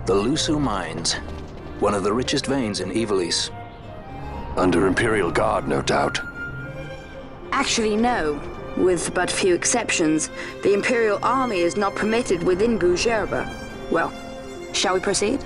The Lhusu mines, one of the richest veins in Ivalice. Under Imperial Guard, no doubt. Actually, no. With but few exceptions, the Imperial Army is not permitted within Bougerbe. Well, shall we proceed?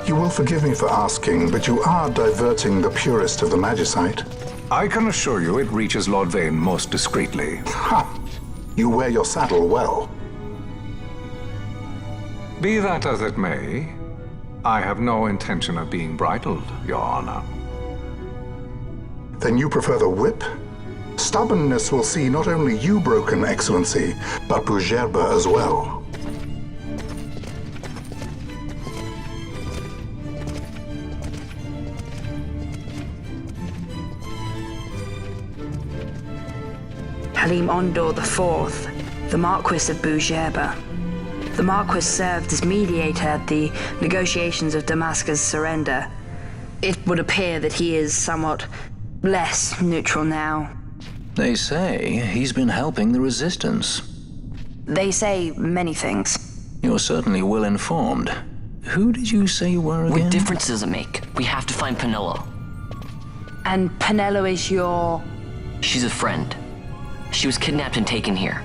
You will forgive me for asking, but you are diverting the purest of the magicite. I can assure you it reaches Lord Vane most discreetly. Ha! You wear your saddle well. Be that as it may, I have no intention of being bridled, Your Honor. Then you prefer the whip? Stubbornness will see not only you broken, Excellency, but Bougerbe as well. Halim Ondor IV, the Marquis of Bougerbe. The Marquis served as mediator at the negotiations of Damascus' surrender. It would appear that he is somewhat less neutral now. They say he's been helping the resistance. They say many things. You're certainly well informed. Who did you say you were again? What difference does it make? We have to find Penelo. And Penelo is your... She's a friend. She was kidnapped and taken here.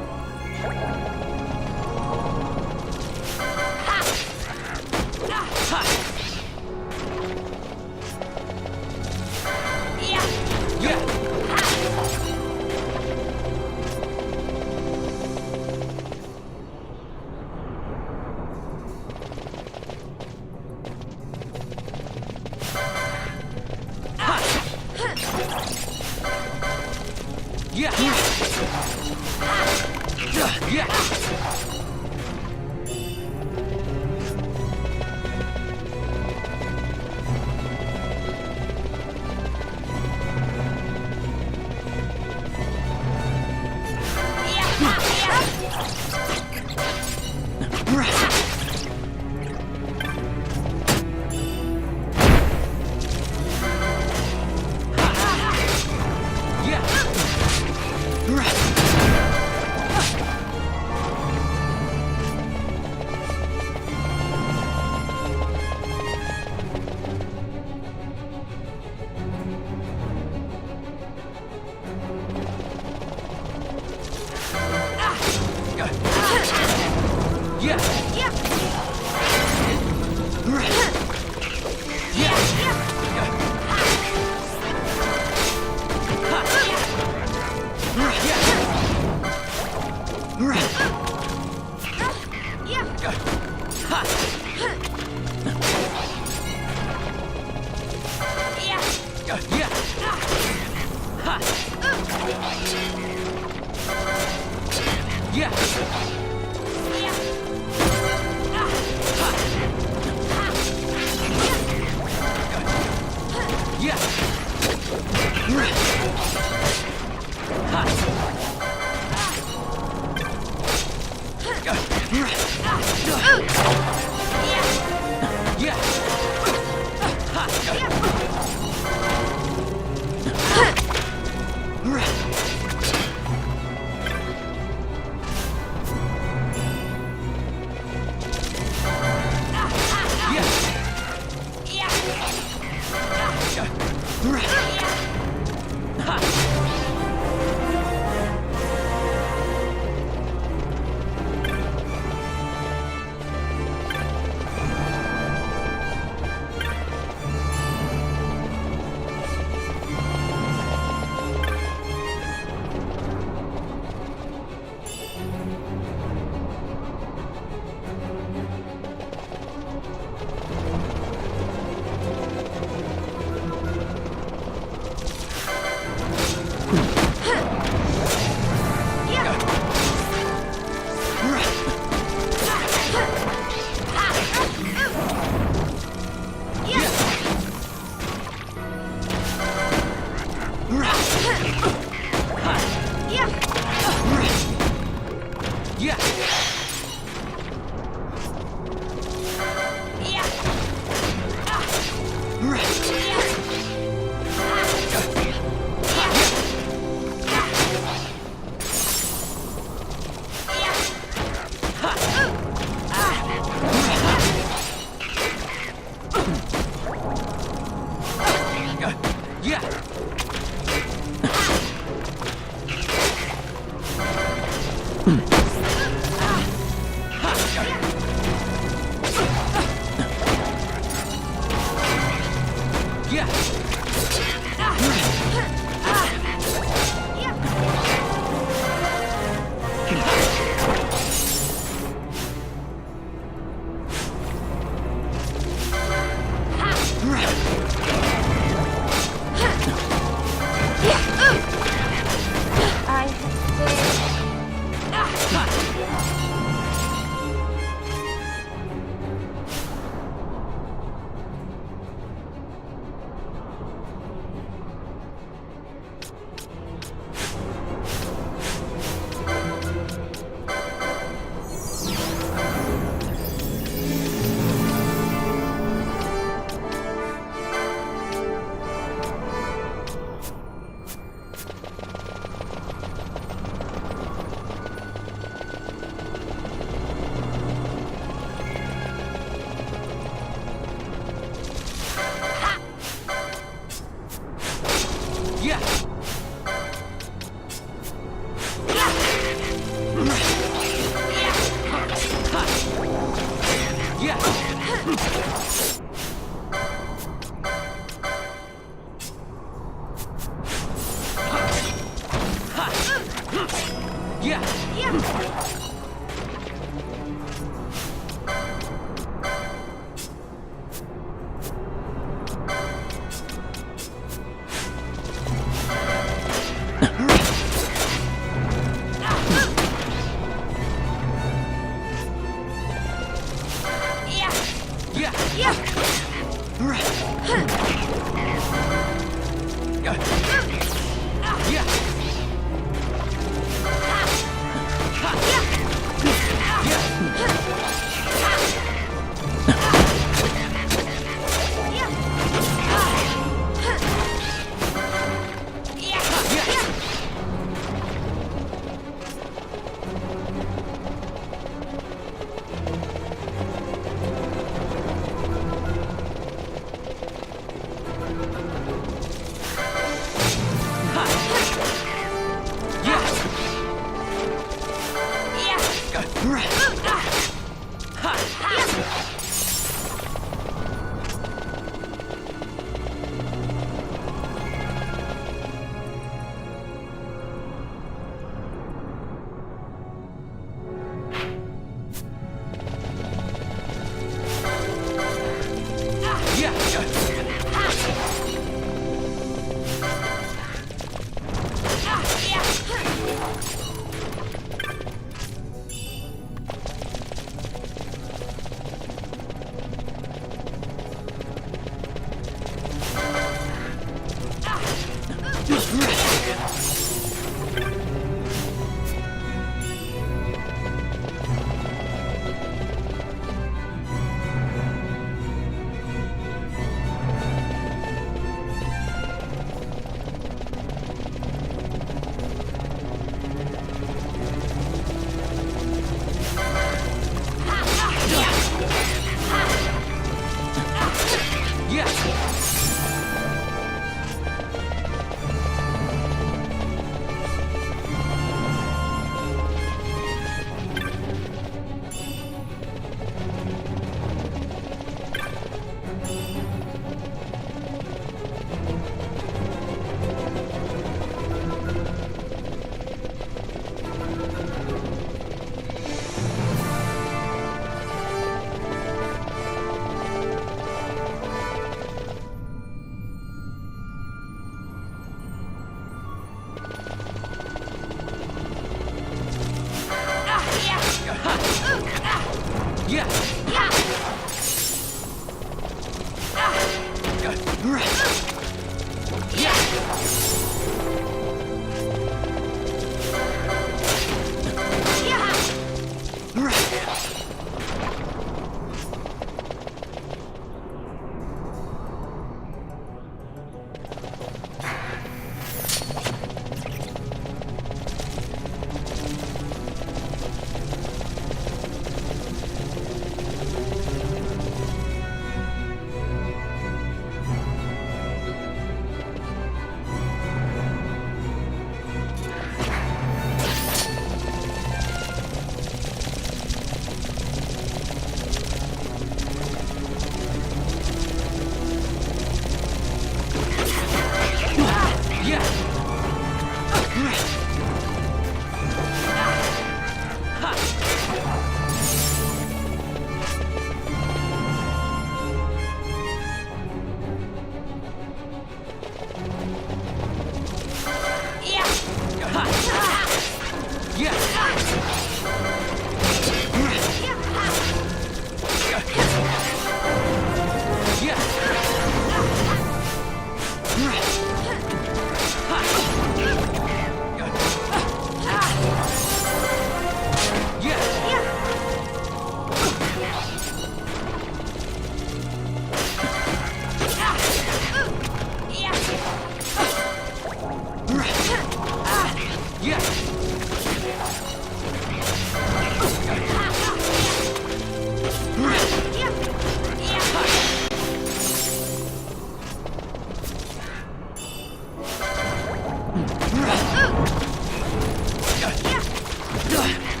Yeah.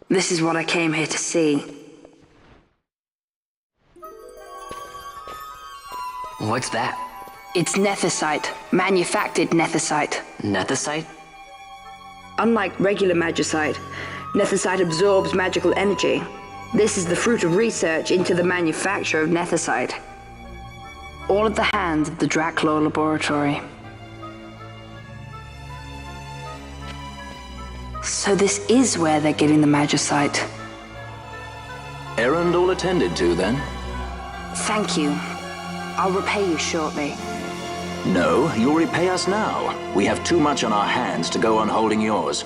This is what I came here to see. What's that? It's nethicite, manufactured nethicite. Nethicite? Unlike regular magicite, nethicite absorbs magical energy. This is the fruit of research into the manufacture of nethicite. All at the hands of the Dreadnought laboratory. So this is where they're getting the magicite. Errand all attended to, then? Thank you. I'll repay you shortly. No, you'll repay us now. We have too much on our hands to go on holding yours.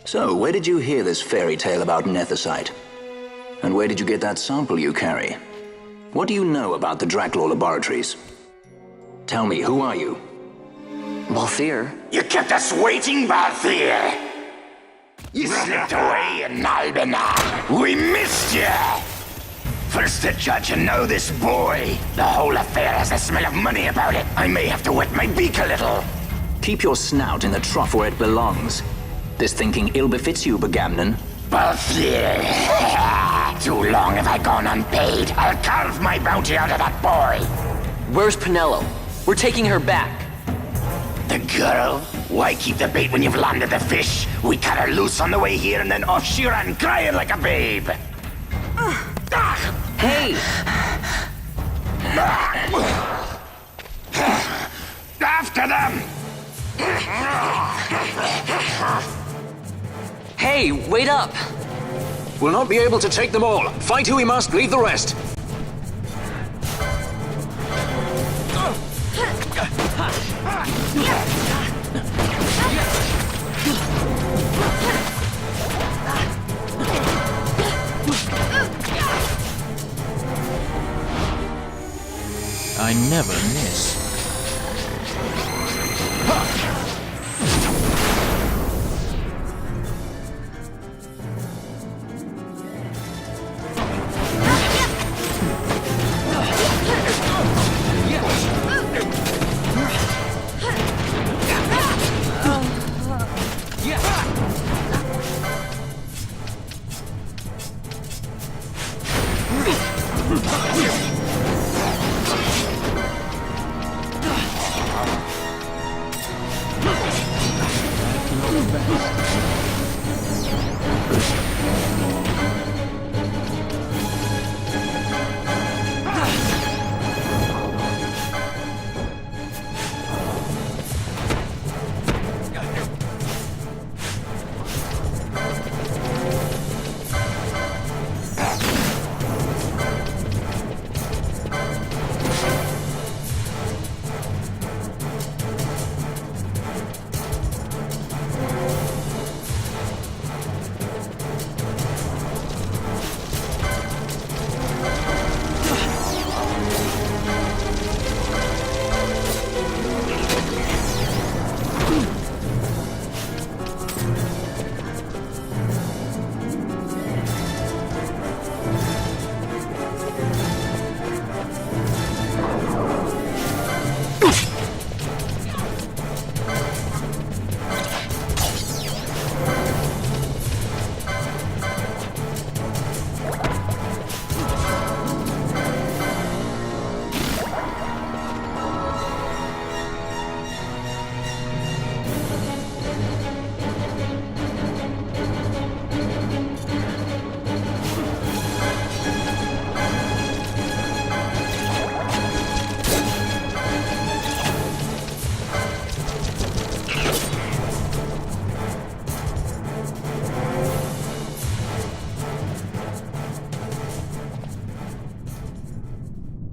So, where did you hear this fairy tale about nethicite? And where did you get that sample you carry? What do you know about the Dreadnought laboratories? Tell me, who are you? Balthier? You kept us waiting, Balthier! You slipped away in Albina! We missed you! First the judge and now this boy. The whole affair has a smell of money about it. I may have to wet my beak a little. Keep your snout in the trough where it belongs. This thinking ill befits you, Begamnon. Balthier! Too long have I gone unpaid. I'll carve my bounty out of that boy. Where's Penelo? We're taking her back. The girl? Why keep the bait when you've landed the fish? We cut her loose on the way here and then off she ran crying like a babe. Hey! After them! Hey, wait up! We'll not be able to take them all. Fight who we must, leave the rest. I never miss.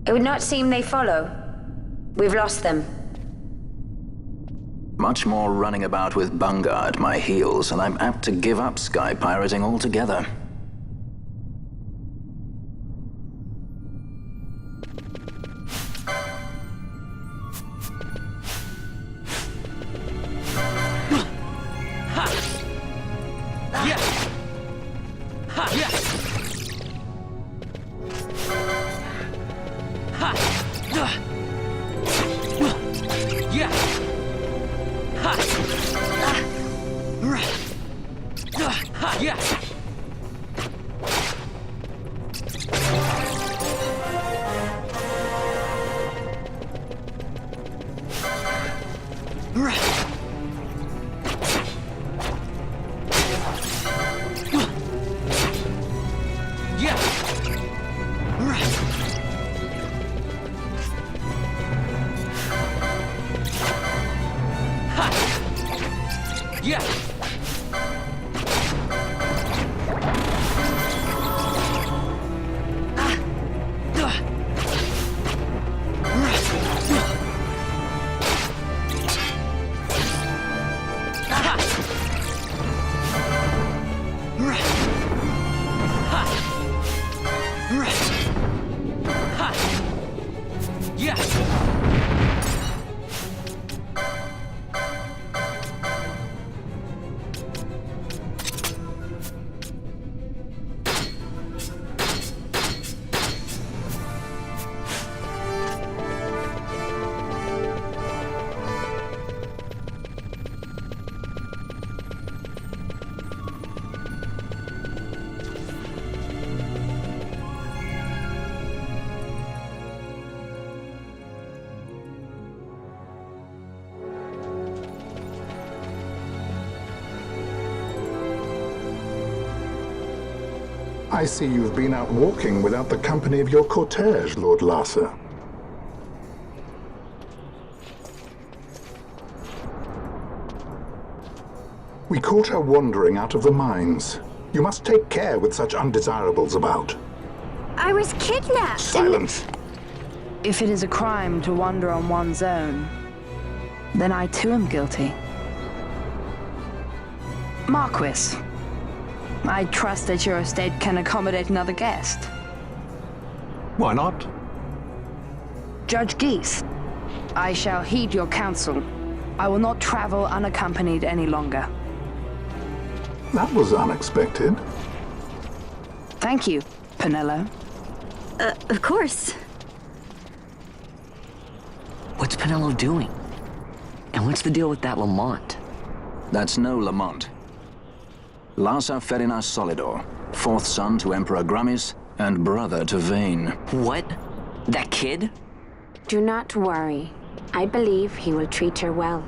It would not seem they follow. We've lost them. Much more running about with Bunga at my heels, and I'm apt to give up sky pirating altogether. I see you've been out walking without the company of your cortege, Lord Lhusu. We caught her wandering out of the mines. You must take care with such undesirables about. I was kidnapped. Silence! If it is a crime to wander on one's own, then I too am guilty. Marquis, I trust that your estate can accommodate another guest. Why not? Judge Geese, I shall heed your counsel. I will not travel unaccompanied any longer. That was unexpected. Thank you, Penello. Of course. What's Penello doing? And what's the deal with that Lamont? That's no Lamont. Larsa Ferinas Solidor, fourth son to Emperor Gramis and brother to Vane. What? That kid? Do not worry. I believe he will treat her well.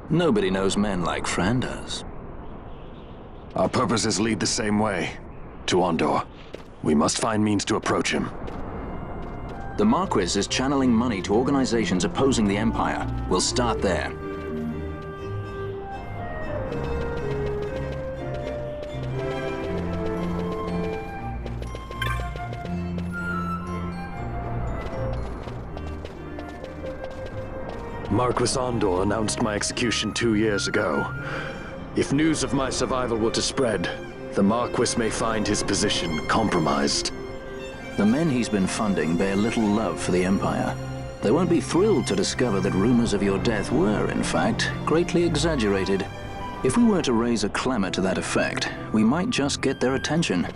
Nobody knows men like Fran does. Our purposes lead the same way. To Ondor. We must find means to approach him. The Marquis is channeling money to organizations opposing the Empire. We'll start there. Marquis Ondor announced my execution 2 years ago. If news of my survival were to spread, the Marquis may find his position compromised. The men he's been funding bear little love for the Empire. They won't be thrilled to discover that rumors of your death were, in fact, greatly exaggerated. If we were to raise a clamor to that effect, we might just get their attention.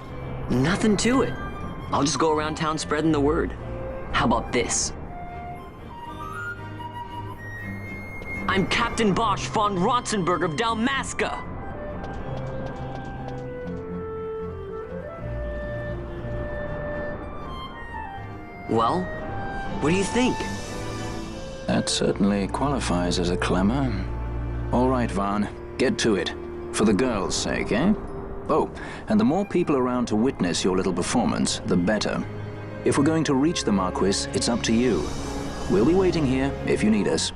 Nothing to it. I'll just go around town spreading the word. How about this? I'm Captain Bosch von Ronsenberg of Dalmasca. Well, what do you think? That certainly qualifies as a clamor. All right, Van, get to it. For the girls' sake, eh? Oh, and the more people around to witness your little performance, the better. If we're going to reach the Marquis, it's up to you. We'll be waiting here if you need us.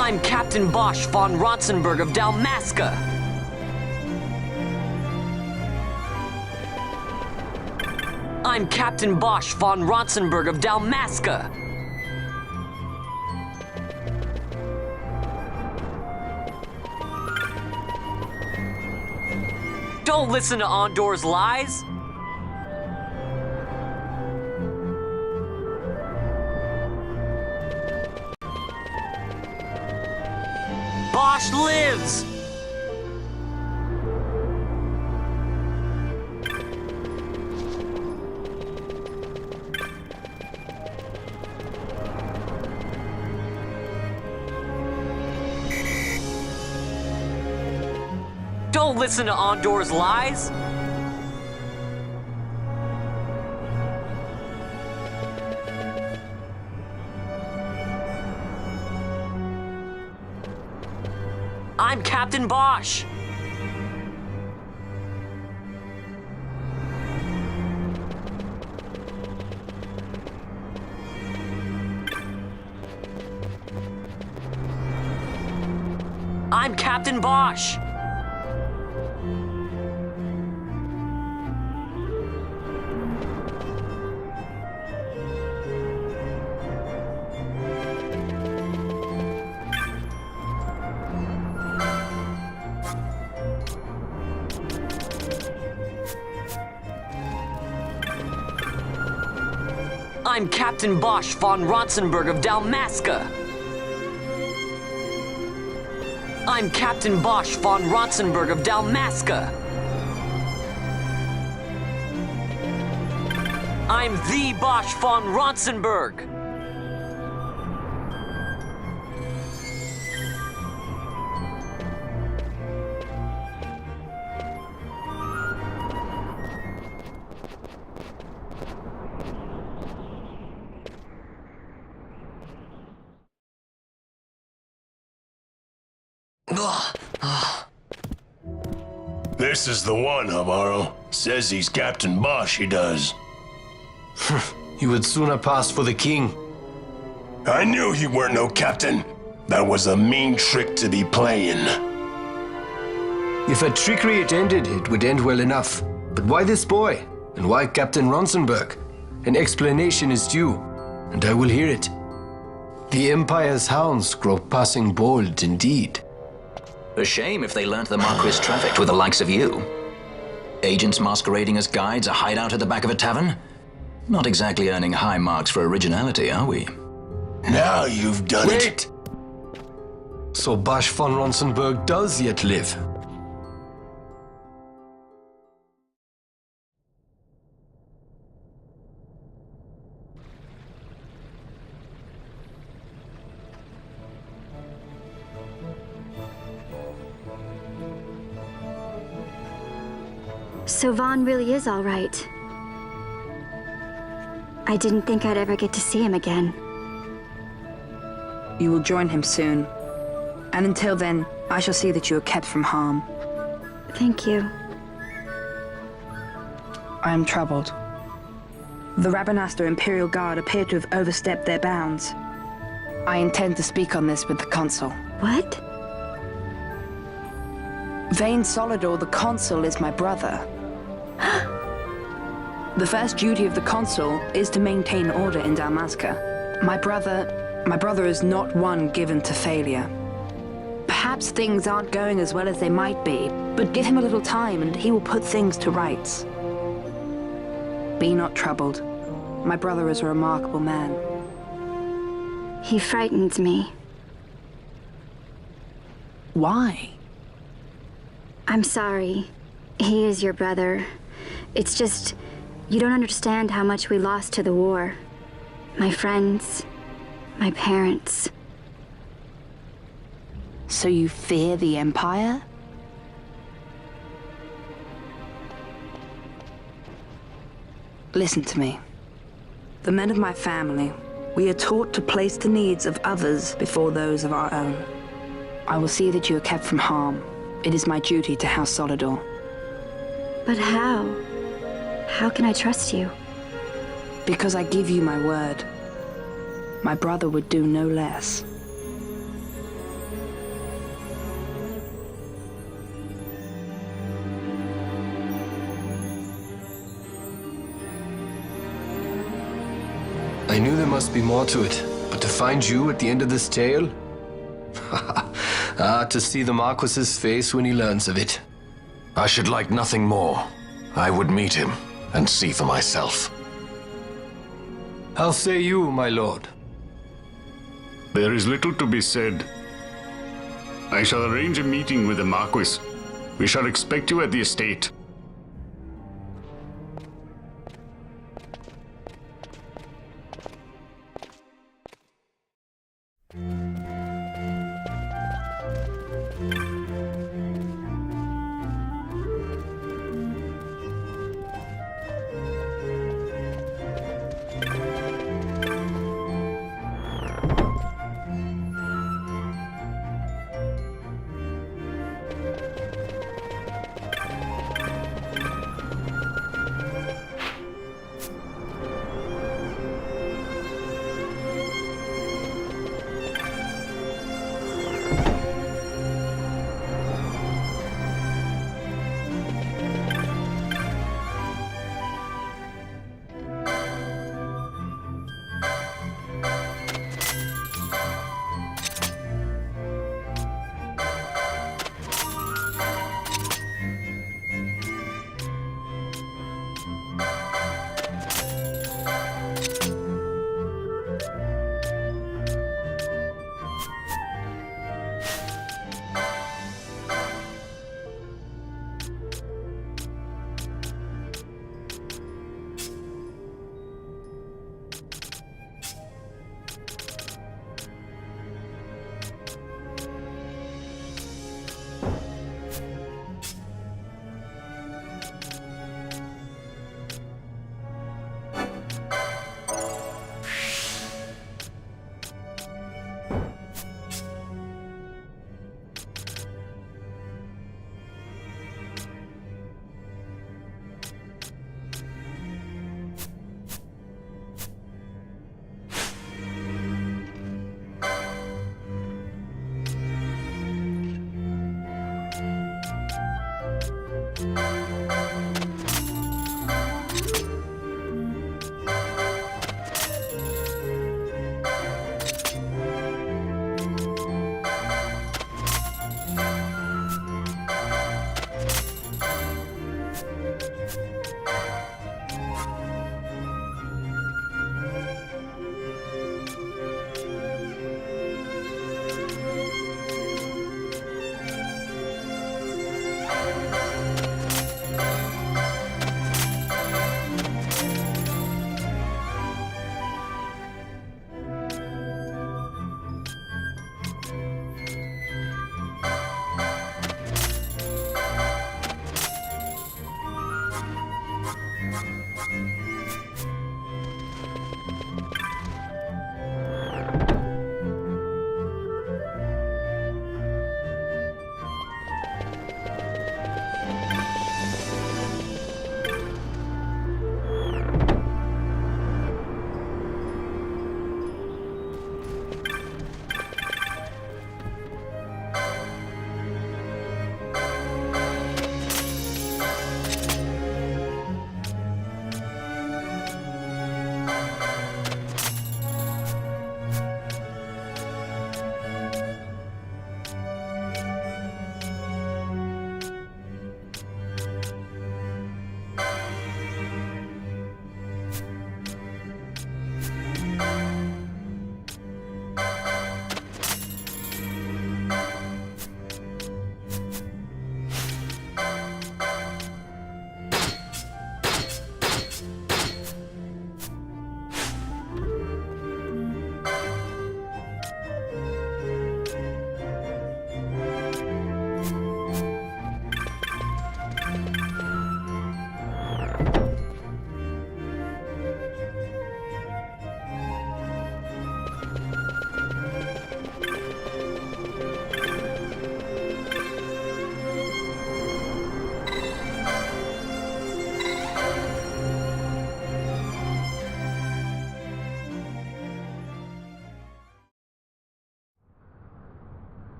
I'm Captain Bosch von Ronsenberg of Dalmasca. I'm Captain Bosch von Ronsenberg of Dalmasca. Don't listen to Ondor's lies. Bosch lives! Don't listen to Ondor's lies! I'm Captain Bosch! I'm Captain Bosch! I'm Captain Bosch von Ronsenberg of Dalmasca. I'm Captain Bosch von Ronsenberg of Dalmasca. I'm the Bosch von Ronsenberg. This is the one, Havaro. Says he's Captain Bosch, he does. He would sooner pass for the king. I knew he weren't no captain. That was a mean trick to be playing. If a trickery it ended, it would end well enough. But why this boy? And why Captain Ronsenberg? An explanation is due, and I will hear it. The Empire's hounds grow passing bold indeed. A shame if they learnt the Marquis trafficked with the likes of you. Agents masquerading as guides, a hideout at the back of a tavern? Not exactly earning high marks for originality, are we? Now you've done it. Wait! So Bosch von Ronsenberg does yet live. So Vaughn really is all right. I didn't think I'd ever get to see him again. You will join him soon. And until then, I shall see that you are kept from harm. Thank you. I am troubled. The Rabanastre Imperial Guard appear to have overstepped their bounds. I intend to speak on this with the Consul. What? Vane Solidor, the Consul, is my brother. The first duty of the Consul is to maintain order in Dalmasca. My brother is not one given to failure. Perhaps things aren't going as well as they might be, but give him a little time and he will put things to rights. Be not troubled. My brother is a remarkable man. He frightens me. Why? I'm sorry. He is your brother. It's just, you don't understand how much we lost to the war. My friends, my parents. So you fear the Empire? Listen to me. The men of my family, we are taught to place the needs of others before those of our own. I will see that you are kept from harm. It is my duty to House Solidor. But how? How can I trust you? Because I give you my word. My brother would do no less. knew there must be more to it, but to find you at the end of this tale? To see the Marquis's face when he learns of it. I should like nothing more. I would meet him and see for myself. How say you, my lord? There is little to be said. I shall arrange a meeting with the Marquis. We shall expect you at the estate.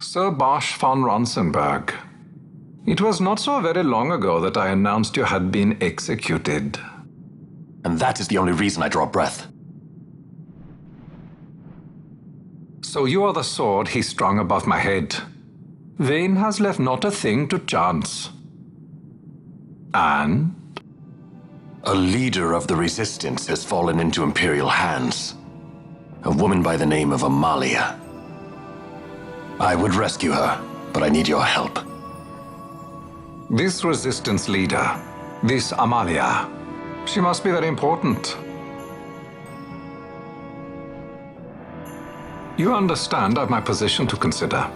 Sir Bosch von Ronsenberg. It was not so very long ago that I announced you had been executed. And that is the only reason I draw breath. So you are the sword he strung above my head. Vayne has left not a thing to chance. And? A leader of the Resistance has fallen into Imperial hands. A woman by the name of Amalia. I would rescue her, but I need your help. This Resistance leader, this Amalia, she must be very important. You understand I've my position to consider.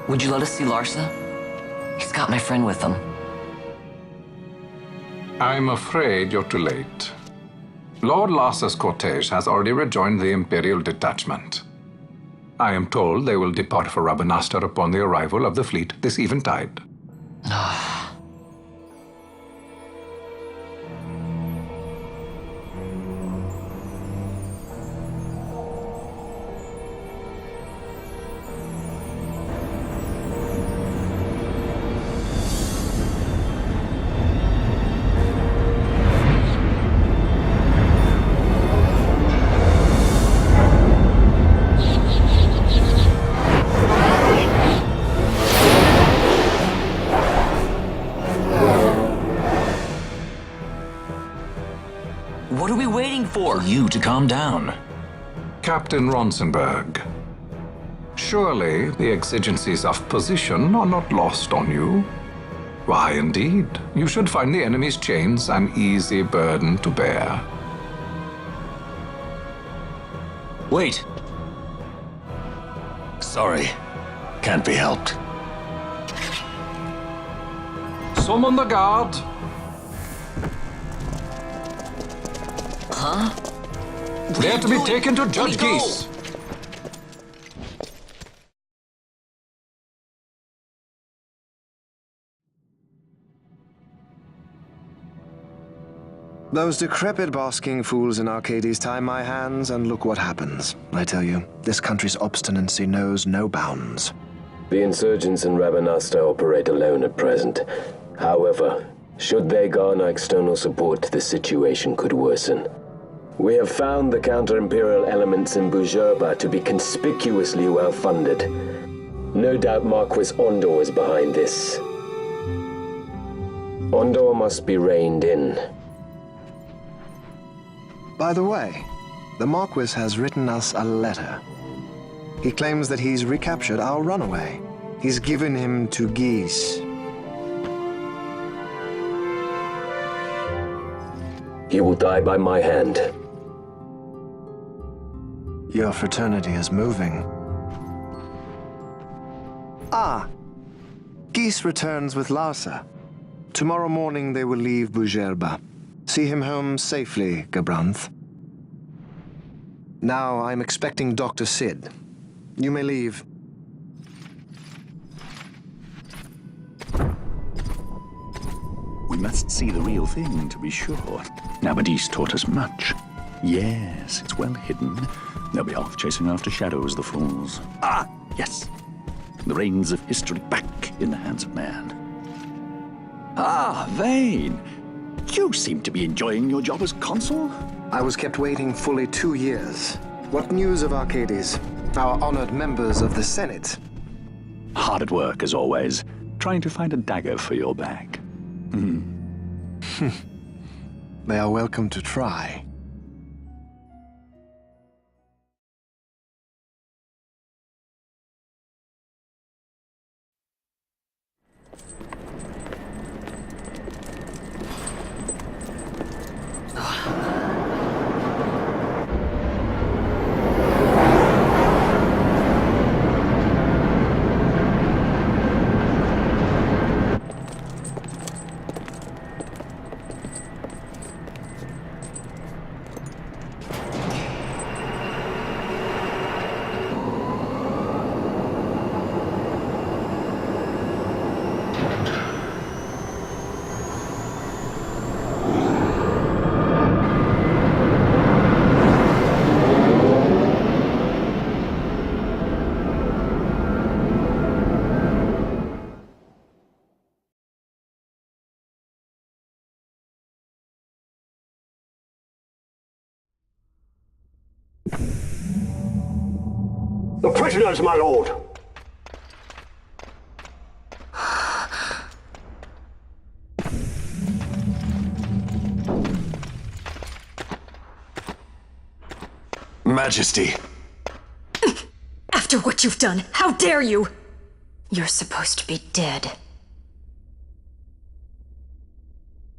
Would you let us see Larsa? He's got my friend with him. I'm afraid you're too late. Lord Larsa's cortege has already rejoined the Imperial detachment. I am told they will depart for Rabanastre upon the arrival of the fleet this eventide. What are we waiting for? For you to calm down. Captain Ronsenberg, surely the exigencies of position are not lost on you. Why, indeed, you should find the enemy's chains an easy burden to bear. Wait. Sorry. Can't be helped. Summon the guard. Huh? They're to be taken to Judge Geese. Those decrepit basking fools in Arcades tie my hands, and look what happens. I tell you, this country's obstinacy knows no bounds. The insurgents in Rabanastre operate alone at present. However, should they garner external support, the situation could worsen. We have found the counter-imperial elements in Bujerba to be conspicuously well-funded. No doubt Marquis Ondor is behind this. Ondor must be reined in. By the way, the Marquis has written us a letter. He claims that he's recaptured our runaway. He's given him to Geese. He will die by my hand. Your fraternity is moving. Ah! Geese returns with Larsa. Tomorrow morning they will leave Bujerba. See him home safely, Gabranth. Now I'm expecting Dr. Sid. You may leave. We must see the real thing, to be sure. Nabadis taught us much. Yes, it's well hidden. They'll be off chasing after shadows, the fools. Ah, yes. The reins of history back in the hands of man. Ah, Vayne. You seem to be enjoying your job as consul. I was kept waiting fully 2 years. What news of Arcades? Our honored members of the Senate? Hard at work, as always, trying to find a dagger for your back. They are welcome to try. The prisoners, my lord! Majesty. After what you've done, how dare you? You're supposed to be dead.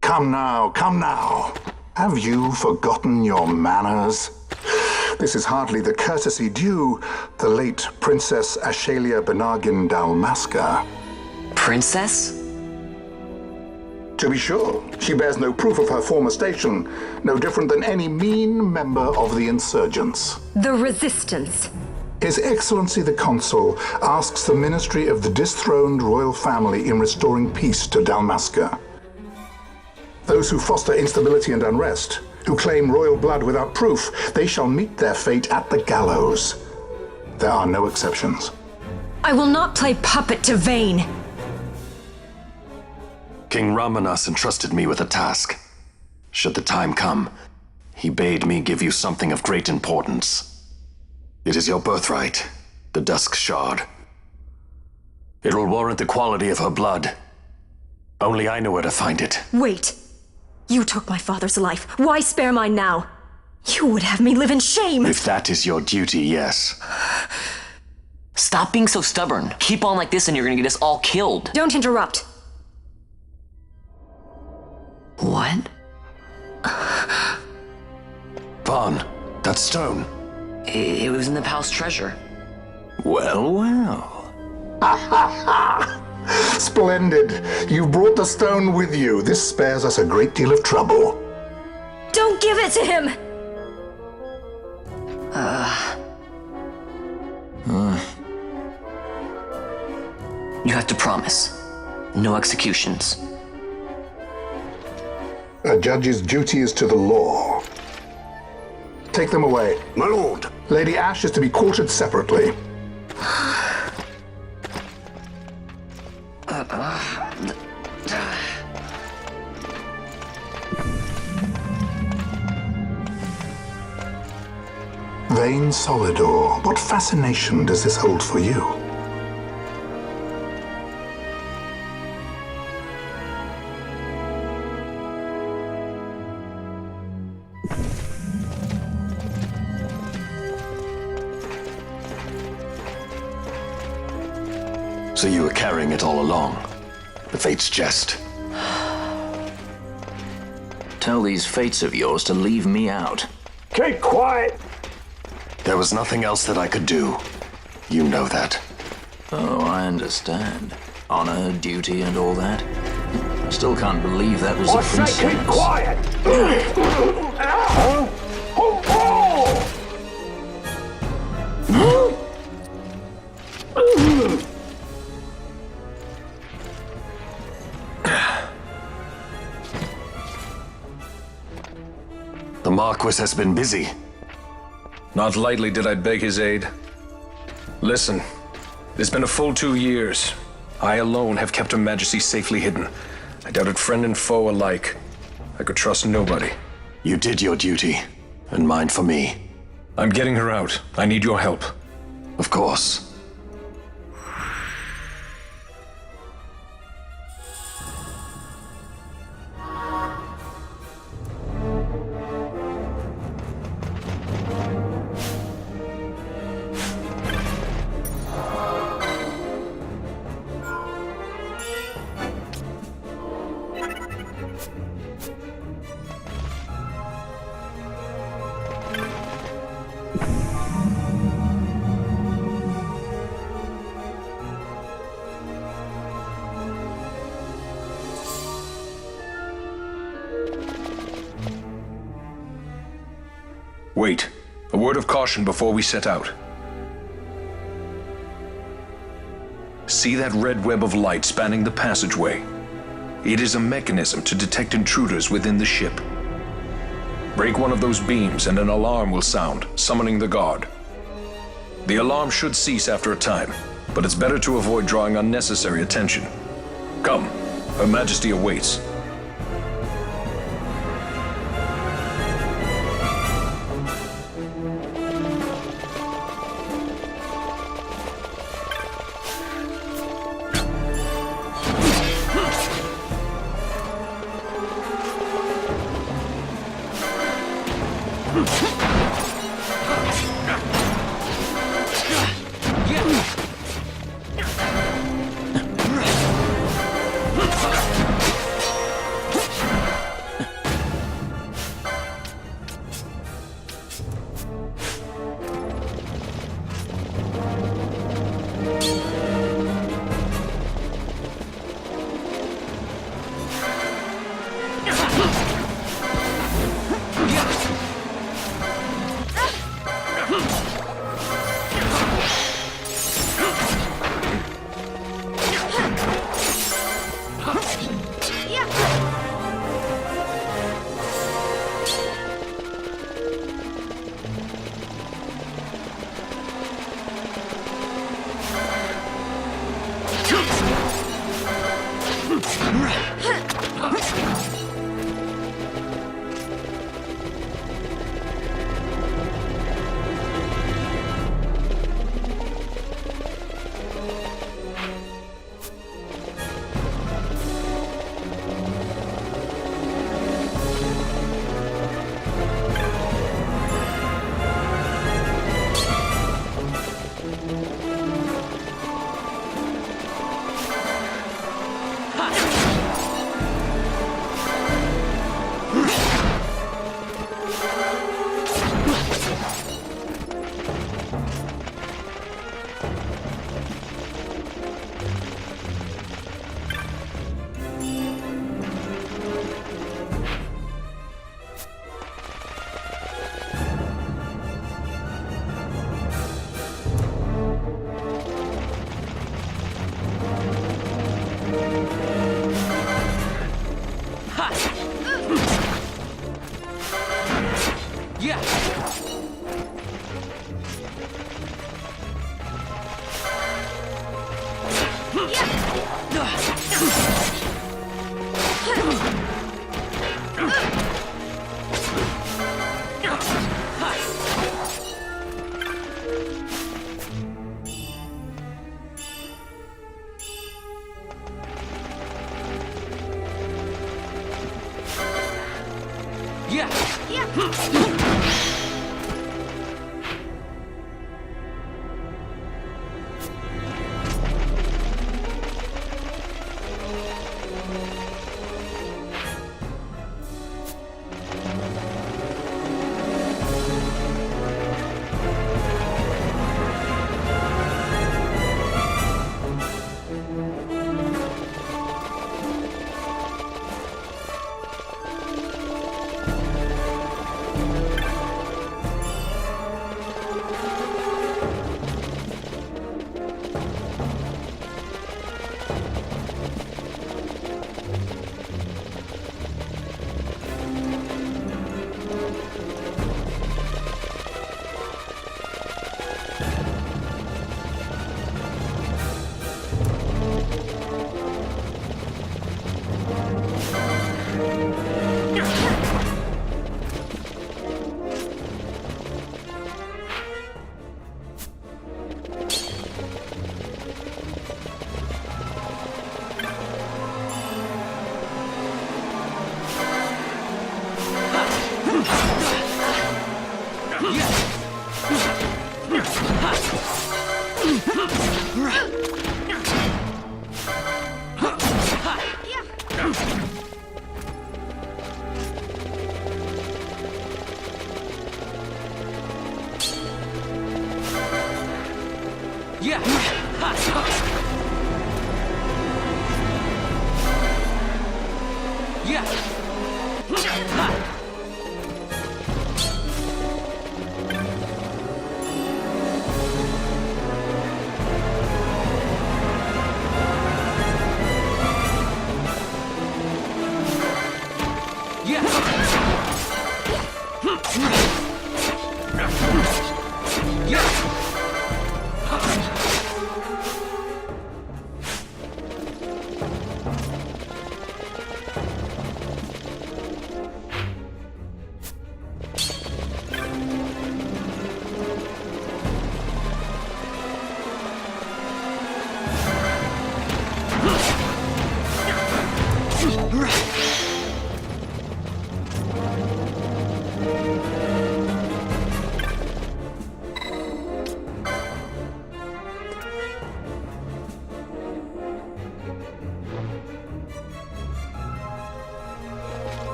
Come now, come now. Have you forgotten your manners? This is hardly the courtesy due the late Princess Ashalia Benagin Dalmasca. Princess? To be sure, she bears no proof of her former station, no different than any mean member of the insurgents. The Resistance. His Excellency the Consul asks the ministry of the dethroned royal family in restoring peace to Dalmasca. Those who foster instability and unrest, who claim royal blood without proof, they shall meet their fate at the gallows. There are no exceptions. I will not play puppet to Vayne. King Ramanas entrusted me with a task. Should the time come, he bade me give you something of great importance. It is your birthright, the Dusk Shard. It will warrant the quality of her blood. Only I know where to find it. Wait. You took my father's life. Why spare mine now? You would have me live in shame. If that is your duty, yes. Stop being so stubborn. Keep on like this and you're gonna get us all killed. Don't interrupt. What? Vaughn, that stone. It was in the palace treasure. Well, well. Splendid. You've brought the stone with you. This spares us a great deal of trouble. Don't give it to him! You have to promise. No executions. A judge's duty is to the law. Take them away. My lord. Lady Ash is to be quartered separately. Vayne Solidor, what fascination does this hold for you? So you were carrying it all along. The Fate's jest. Tell these fates of yours to leave me out. Keep quiet! There was nothing else that I could do. You know that. Oh, I understand. Honor, duty, and all that. I still can't believe that was a princess. I say keep quiet! The Marquis has been busy. Not lightly did I beg his aid. Listen, it's been a full 2 years. I alone have kept Her Majesty safely hidden. I doubted friend and foe alike. I could trust nobody. You did your duty, and mine for me. I'm getting her out. I need your help. Of course. Wait. A word of caution before we set out. See that red web of light spanning the passageway? It is a mechanism to detect intruders within the ship. Break one of those beams and an alarm will sound, summoning the guard. The alarm should cease after a time, but it's better to avoid drawing unnecessary attention. Come, Her Majesty awaits.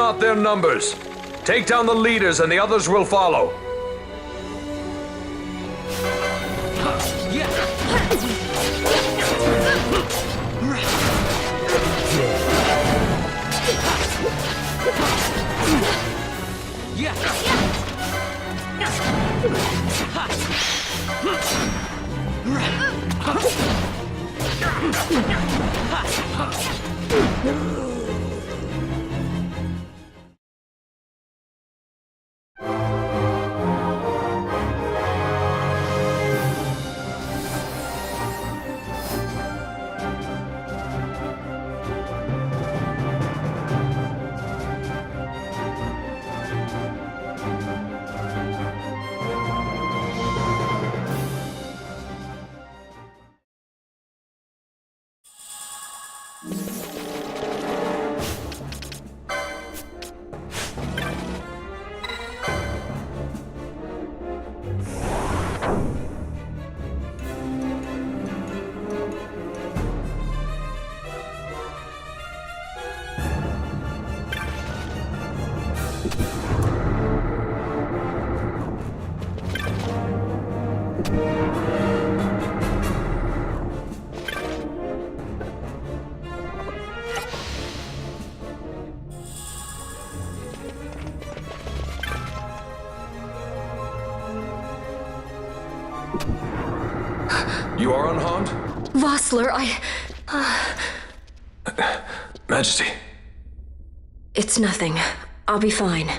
not their numbers. Take down the leaders and the others will follow. You are unharmed? Vossler, Majesty. It's nothing. I'll be fine.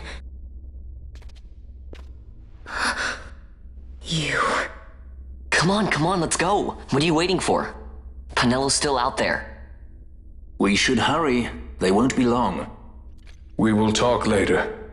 You. Come on, let's go. What are you waiting for? Panelo's still out there. We should hurry. They won't be long. We will talk later.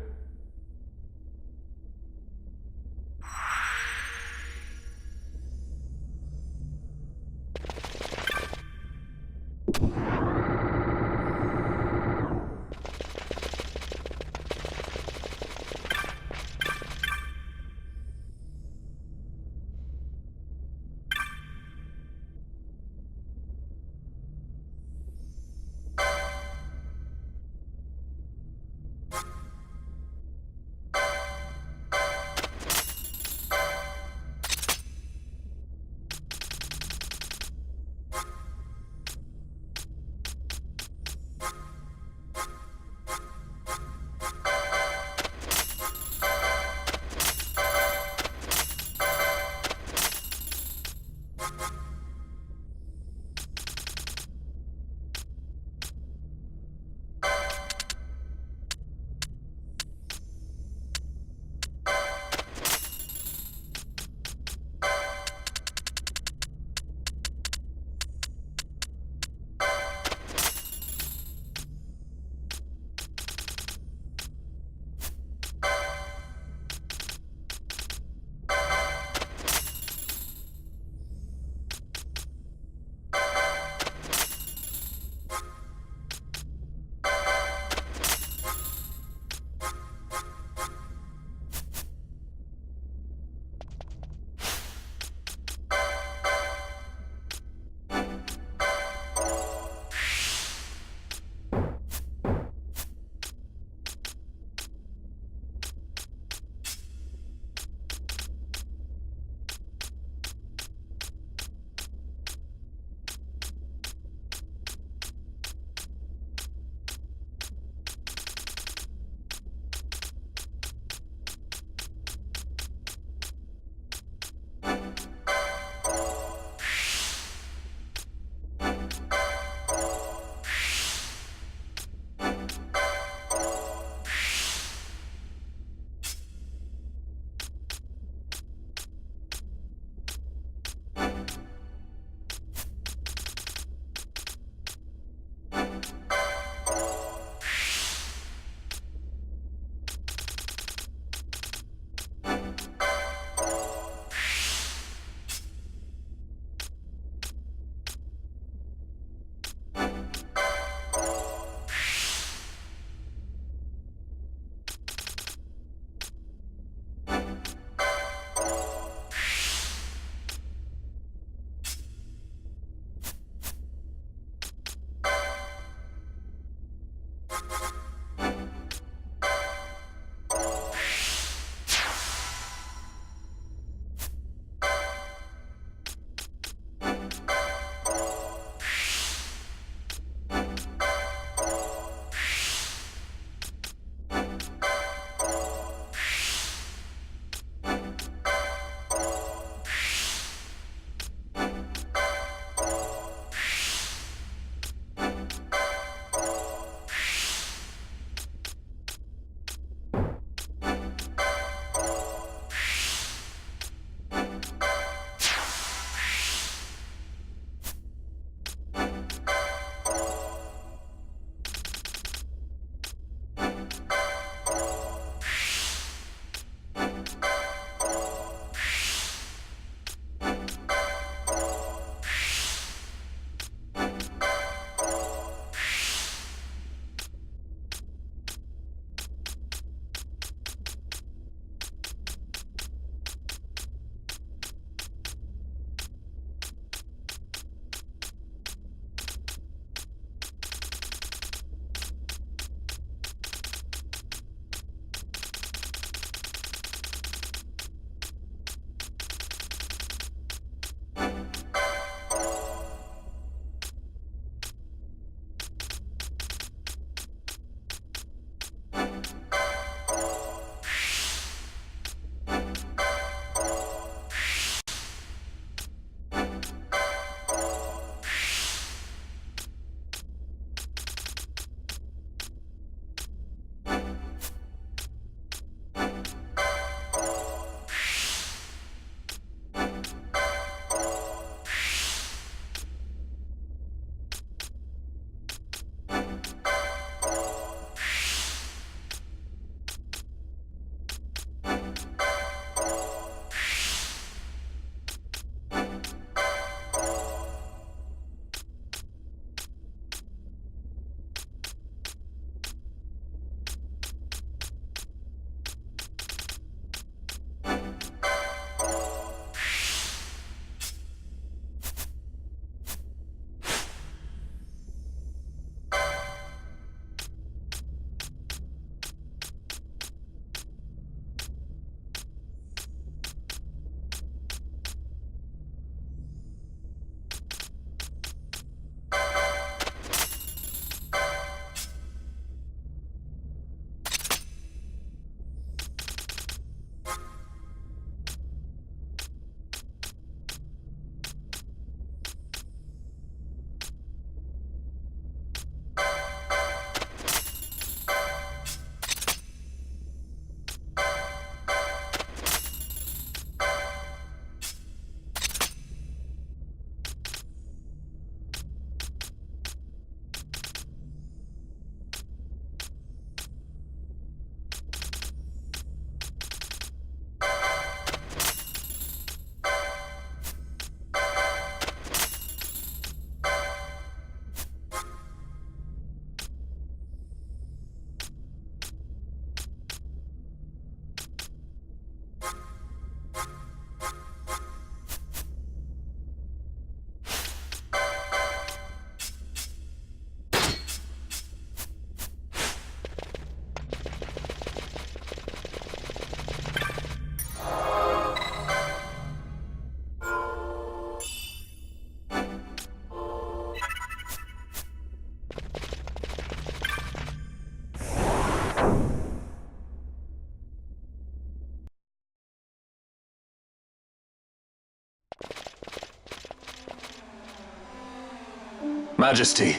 Majesty,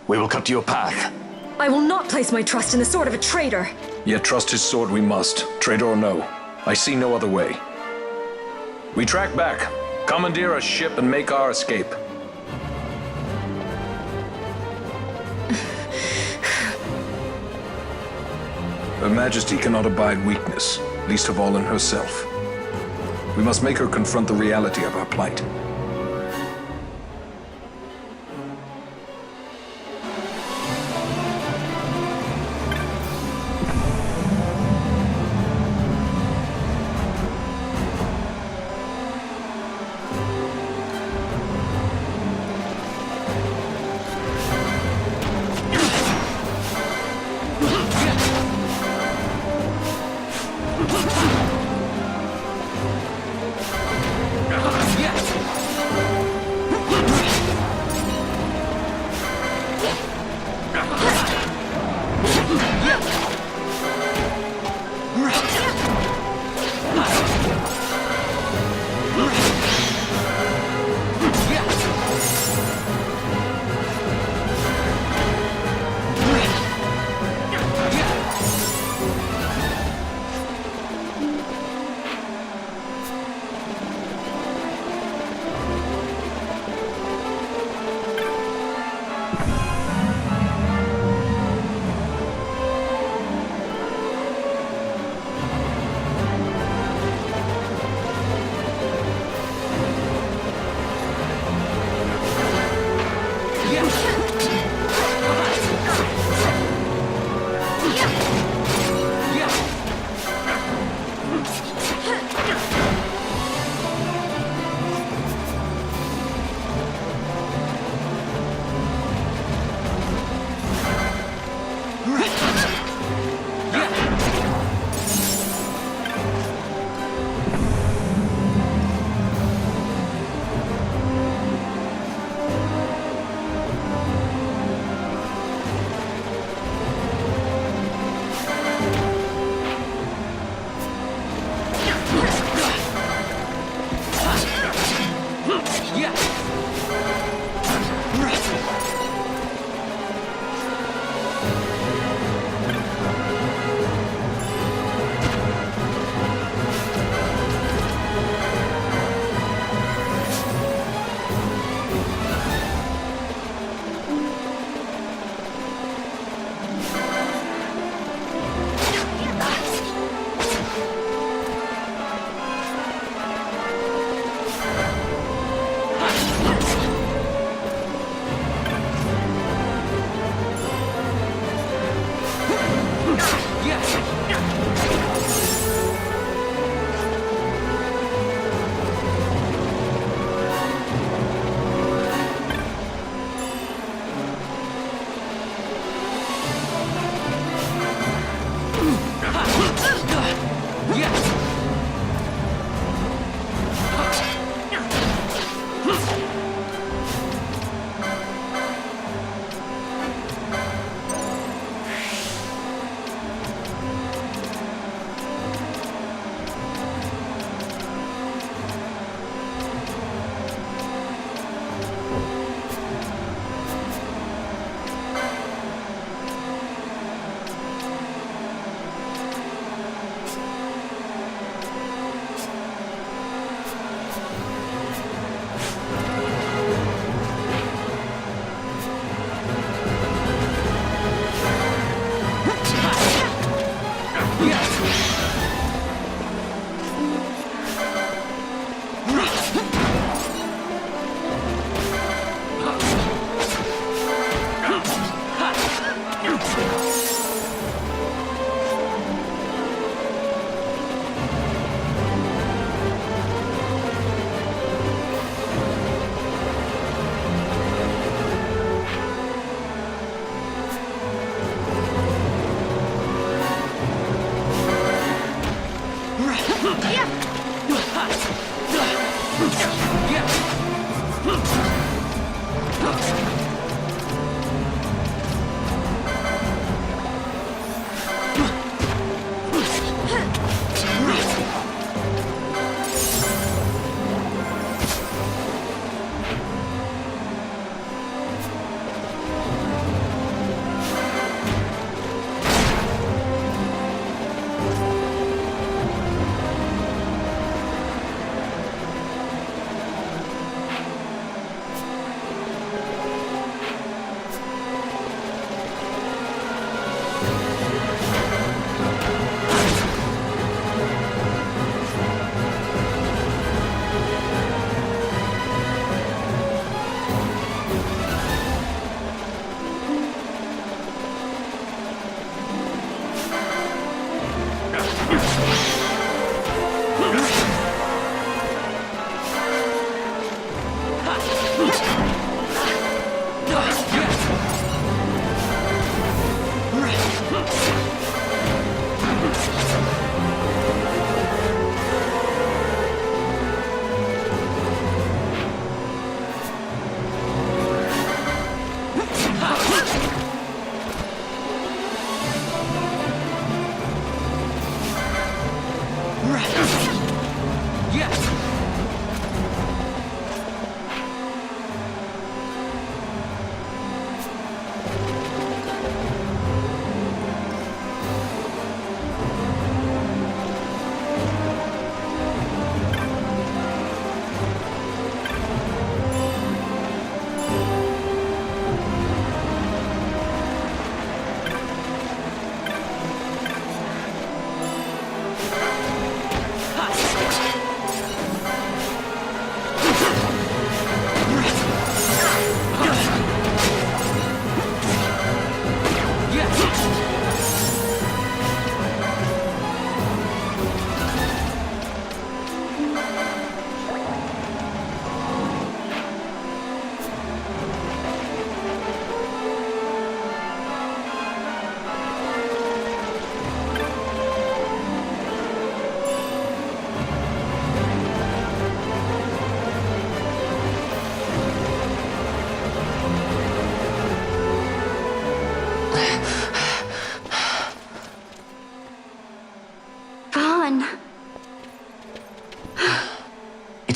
we will cut your path. I will not place my trust in the sword of a traitor. Yet trust his sword we must, traitor or no. I see no other way. We track back, commandeer a ship, and make our escape. Her Majesty cannot abide weakness, least of all in herself. We must make her confront the reality of our plight.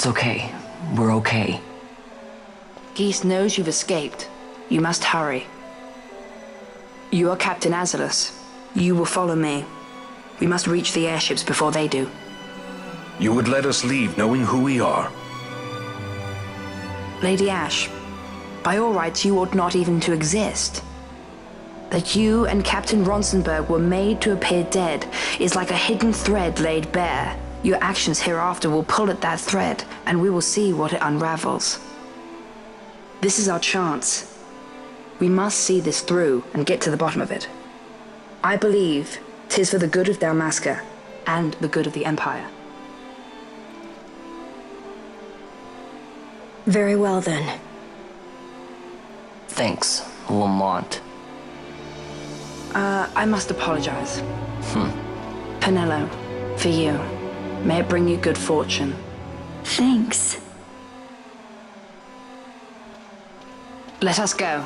It's okay. We're okay. Geese knows you've escaped. You must hurry. You are Captain Azalus. You will follow me. We must reach the airships before they do. You would let us leave knowing who we are? Lady Ash, by all rights you ought not even to exist. That you and Captain Ronsenberg were made to appear dead is like a hidden thread laid bare. Your actions hereafter will pull at that thread, and we will see what it unravels. This is our chance. We must see this through and get to the bottom of it. I believe 'tis for the good of Dalmasca and the good of the Empire. Very well, then. Thanks, Lamont. I must apologize. Penelo, for you. May it bring you good fortune. Thanks. Let us go.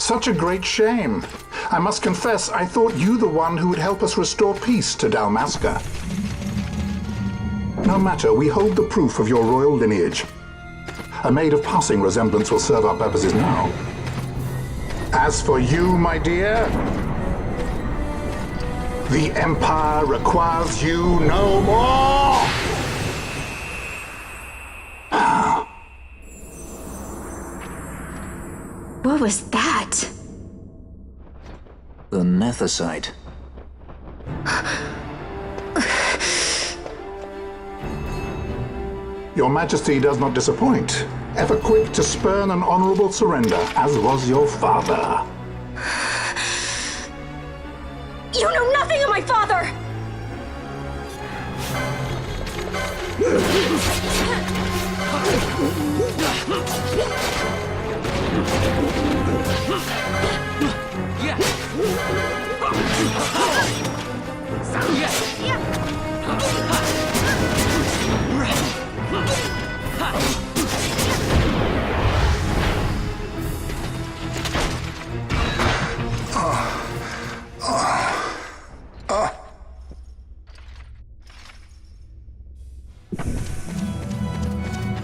Such a great shame. I must confess, I thought you the one who would help us restore peace to Dalmasca. No matter, we hold the proof of your royal lineage. A maid of passing resemblance will serve our purposes now. As for you, my dear, the Empire requires you no more! What was that? The Nethicite. Your Majesty does not disappoint. Ever quick to spurn an honorable surrender, as was your father. You know nothing of my father!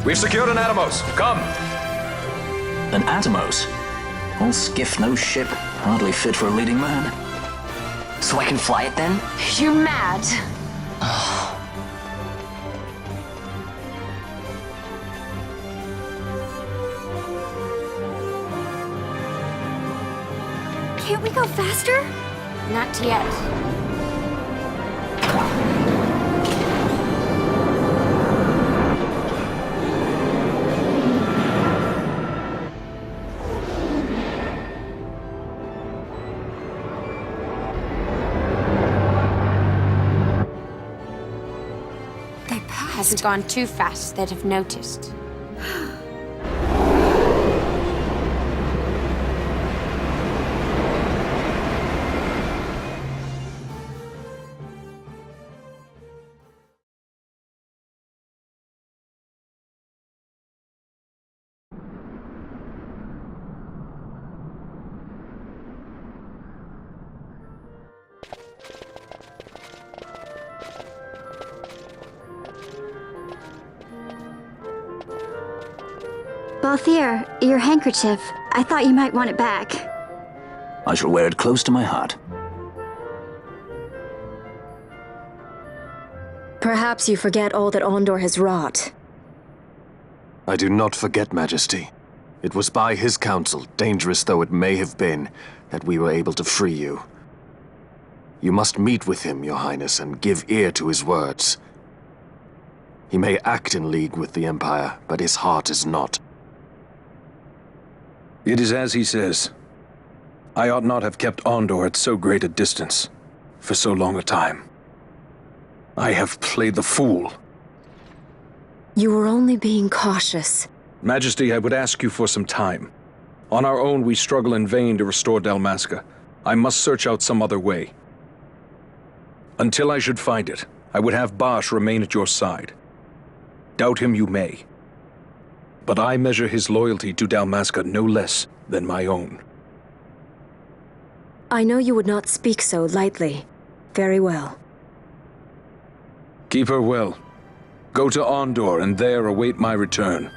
We've secured an Atomos. Come. An Atomos? All skiff, no ship. Hardly fit for a leading man. So I can fly it then? You're mad. Can't we go faster? Not yet. Hasn't gone too fast, they'd have noticed. Balthier, your handkerchief. I thought you might want it back. I shall wear it close to my heart. Perhaps you forget all that Ondor has wrought. I do not forget, Majesty. It was by his counsel, dangerous though it may have been, that we were able to free you. You must meet with him, Your Highness, and give ear to his words. He may act in league with the Empire, but his heart is not. It is as he says. I ought not have kept Ondor at so great a distance, for so long a time. I have played the fool. You were only being cautious. Majesty, I would ask you for some time. On our own, we struggle in vain to restore Dalmasca. I must search out some other way. Until I should find it, I would have Basch remain at your side. Doubt him you may. But I measure his loyalty to Dalmasca no less than my own. I know you would not speak so lightly. Very well. Keep her well. Go to Ondor and there await my return.